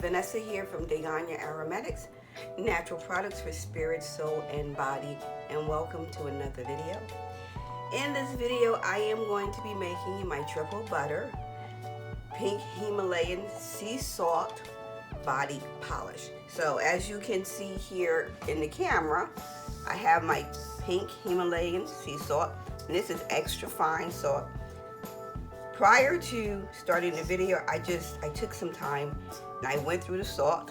Vanessa here from DeGanya Aromatics, natural products for spirit, soul, and body, and welcome to another video. In this video, I am going to be making my triple butter Pink Himalayan Sea Salt body polish. So as you can see here in the camera, I have my Pink Himalayan Sea Salt, and this is extra fine salt. Prior to starting the video, I took some time and I went through the salt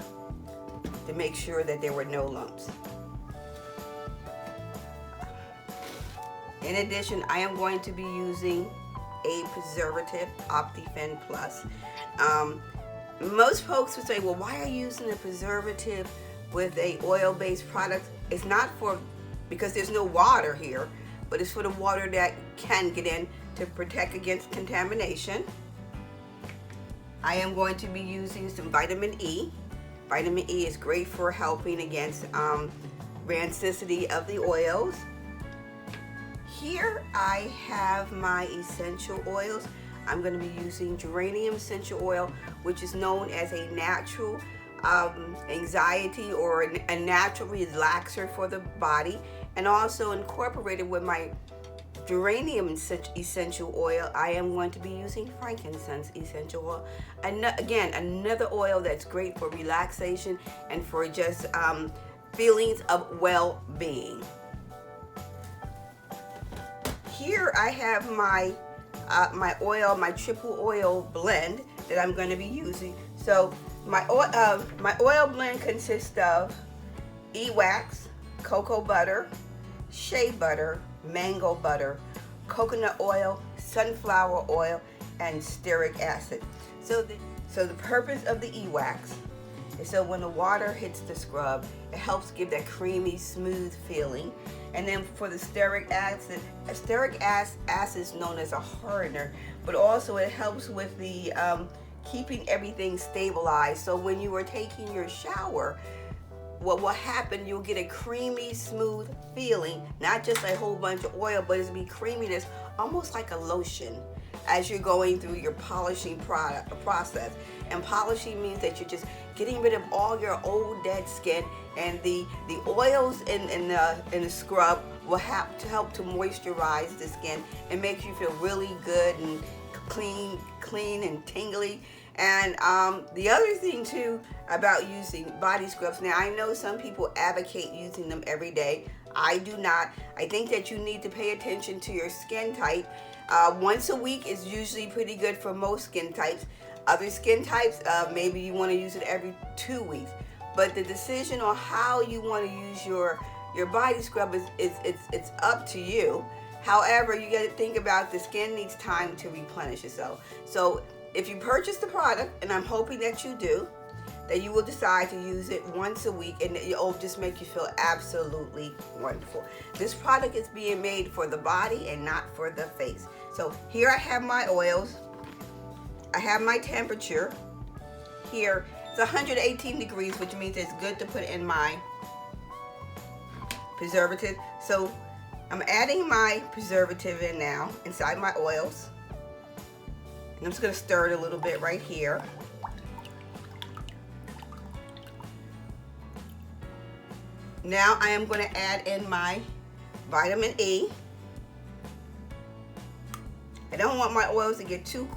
to make sure that there were no lumps. In addition, I am going to be using a preservative, Optifin Plus. Most folks would say, well, why are you using a preservative with a oil-based product? It's not because there's no water here, but it's for the water that can get in to protect against contamination. I am going to be using some vitamin E. Vitamin E is great for helping against rancidity of the oils. Here I have my essential oils. I'm going to be using geranium essential oil, which is known as a natural anxiety or a natural relaxer for the body, and also incorporated with my geranium essential oil, I am going to be using frankincense essential oil. Again, another oil that's great for relaxation and for just feelings of well-being. Here I have my my triple oil blend that I'm going to be using. So my oil blend consists of e-wax, cocoa butter, shea butter, mango butter, coconut oil, sunflower oil, and stearic acid. So the purpose of the e-wax is so when the water hits the scrub, it helps give that creamy, smooth feeling. And then for the stearic acid is known as a hardener, but also it helps with the keeping everything stabilized. So when you are taking your shower, what will happen, you'll get a creamy, smooth feeling, not just a whole bunch of oil, but it'll be creaminess, almost like a lotion as you're going through your polishing process. And polishing means that you're just getting rid of all your old dead skin, and the oils in the scrub will have to help to moisturize the skin and make you feel really good and clean and tingly. And the other thing too about using body scrubs, now I know some people advocate using them every day. I do not. I think that you need to pay attention to your skin type. Once a week is usually pretty good for most skin types. Other skin types, maybe you want to use it every 2 weeks. But the decision on how you want to use your body scrub it's up to you. However, you got to think about the skin needs time to replenish itself. So if you purchase the product, and I'm hoping that you do, that you will decide to use it once a week, and it'll just make you feel absolutely wonderful. This product is being made for the body and not for the face. So here I have my oils. I have my temperature. Here it's 118 degrees, which means it's good to put in my preservative. So I'm adding my preservative in now inside my oils. And I'm just going to stir it a little bit right here. Now I am going to add in my vitamin E. I don't want my oils to get too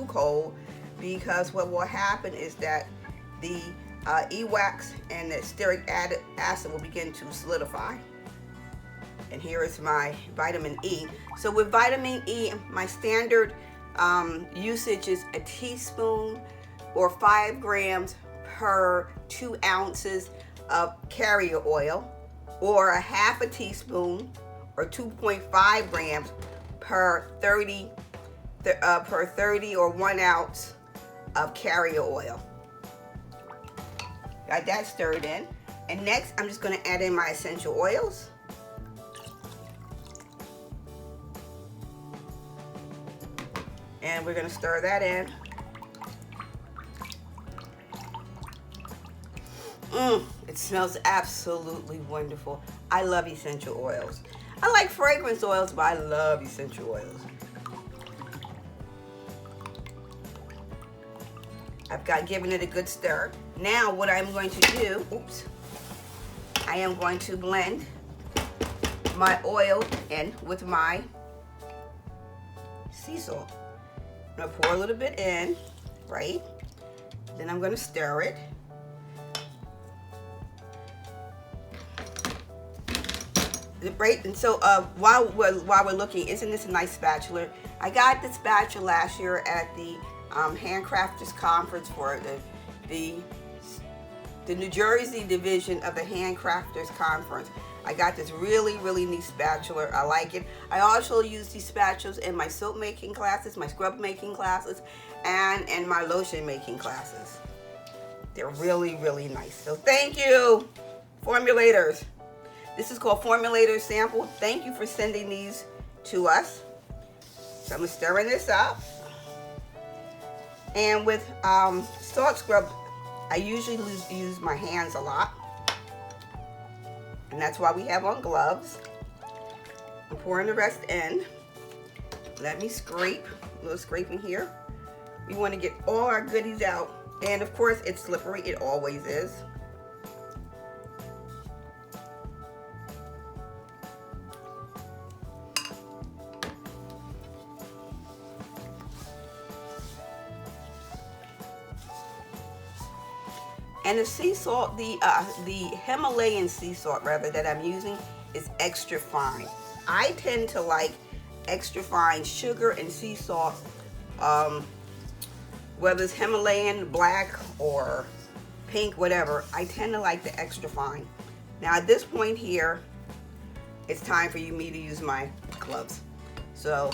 cold, because what will happen is that the e-wax and the stearic acid will begin to solidify. And here is my vitamin E. So with vitamin E, my standard usage is a teaspoon or 5 grams per 2 ounces of carrier oil, or a half a teaspoon or 2.5 grams per 30 or 1 ounce of carrier oil. Got that stirred in. And next I'm just going to add in my essential oils. And we're going to stir that in. It smells absolutely wonderful. I love essential oils. I like fragrance oils, but I love essential oils. I I've got given it a good stir. Now what I'm going to do, I am going to blend my oil in with my sea salt. I'm gonna pour a little bit in, right? Then I'm gonna stir it. Right, and so while we're looking, isn't this a nice spatula? I got this spatula last year at the Handcrafters Conference for the New Jersey division of the Handcrafters Conference. I got this really neat spatula. I like it. I also use these spatulas in my soap making classes, my scrub making classes, and in my lotion making classes. They're really nice. So thank you, formulators. This is called Formulator Sample. Thank you for sending these to us. So I'm stirring this up. And with salt scrub, I usually use my hands a lot. And that's why we have on gloves. I'm pouring the rest in. Let me scrape, a little scraping here. We want to get all our goodies out. And of course, it's slippery, it always is. And the sea salt, the Himalayan sea salt rather that I'm using is extra fine. I tend to like extra fine sugar and sea salt, whether it's Himalayan, black or pink, whatever. I tend to like the extra fine. Now at this point here, it's time for me to use my gloves. So.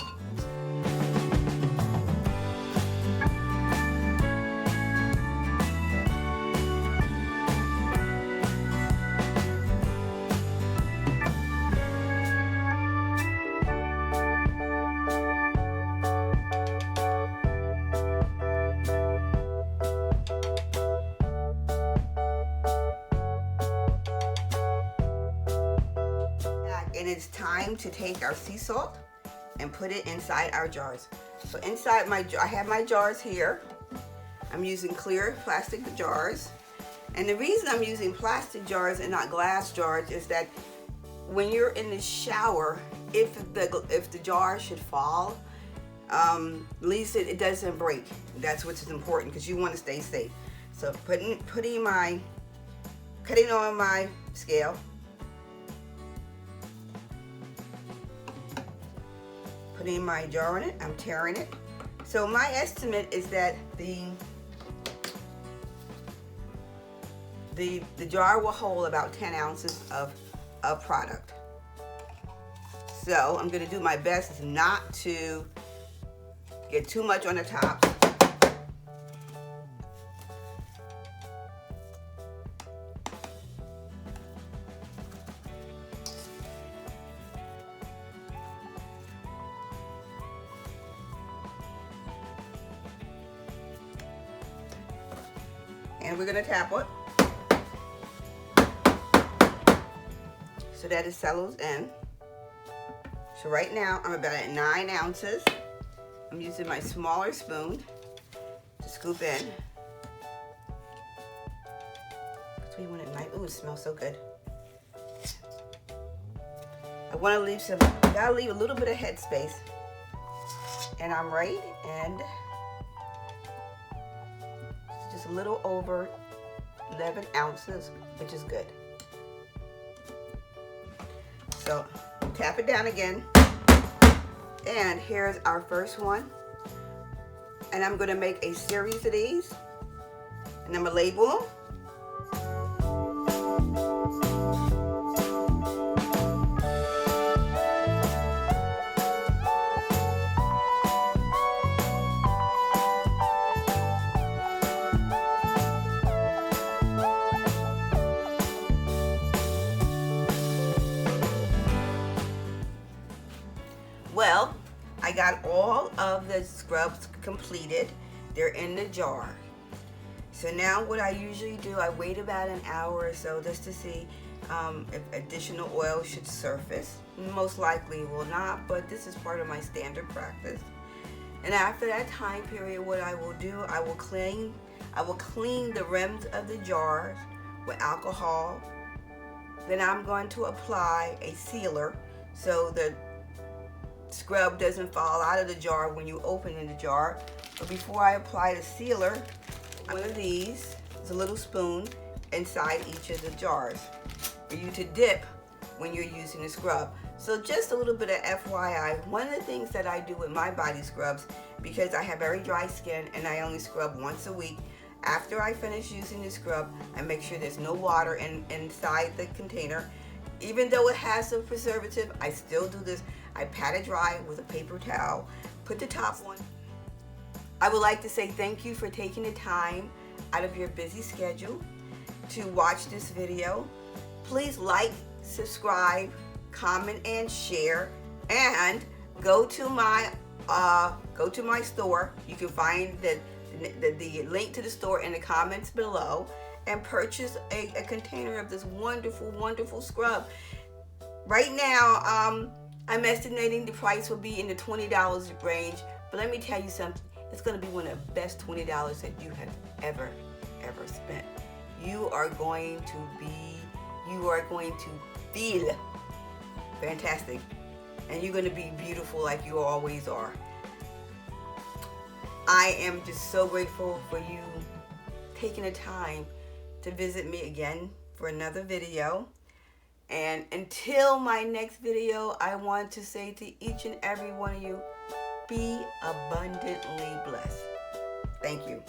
And it's time to take our sea salt and put it inside our jars. So inside I have my jars here. I'm using clear plastic jars. And the reason I'm using plastic jars and not glass jars is that when you're in the shower, if the jar should fall, at least it doesn't break. That's what's important because you want to stay safe. So cutting on my scale. Putting my jar in it, I'm tearing it. So my estimate is that the jar will hold about 10 ounces of product. So I'm gonna do my best not to get too much on the top. And we're gonna tap it so that it settles in. So right now I'm about at 9 ounces. I'm using my smaller spoon to scoop in. Between 1 and 9. Ooh, it smells so good. I want to leave gotta leave a little bit of head space. And I'm right, and just a little over 11 ounces, which is good. So tap it down again. And here's our first one. And I'm gonna make a series of these. And I'm gonna label them. Well, I got all of the scrubs completed. They're in the jar. So now what I usually do, I wait about an hour or so just to see if additional oil should surface. Most likely it will not, but this is part of my standard practice. And after that time period, what I will do, I will clean I will clean the rims of the jars with alcohol. Then I'm going to apply a sealer so the scrub doesn't fall out of the jar when you open in the jar. But before I apply the sealer, one of these is a little spoon inside each of the jars for you to dip when you're using the scrub. So just a little bit of FYI, one of the things that I do with my body scrubs, because I have very dry skin and I only scrub once a week, after I finish using the scrub, I make sure there's no water inside the container. Even though it has a preservative, I still do this. I pat it dry with a paper towel, put the top on. I would like to say thank you for taking the time out of your busy schedule to watch this video. Please like, subscribe, comment, and share, and go to my store. You can find the link to the store in the comments below, and purchase a container of this wonderful scrub. Right now, I'm estimating the price will be in the $20 range, but let me tell you something. It's going to be one of the best $20 that you have ever spent. You are going to feel fantastic, and you're going to be beautiful like you always are. I am just so grateful for you taking the time to visit me again for another video. And until my next video, I want to say to each and every one of you, be abundantly blessed. Thank you.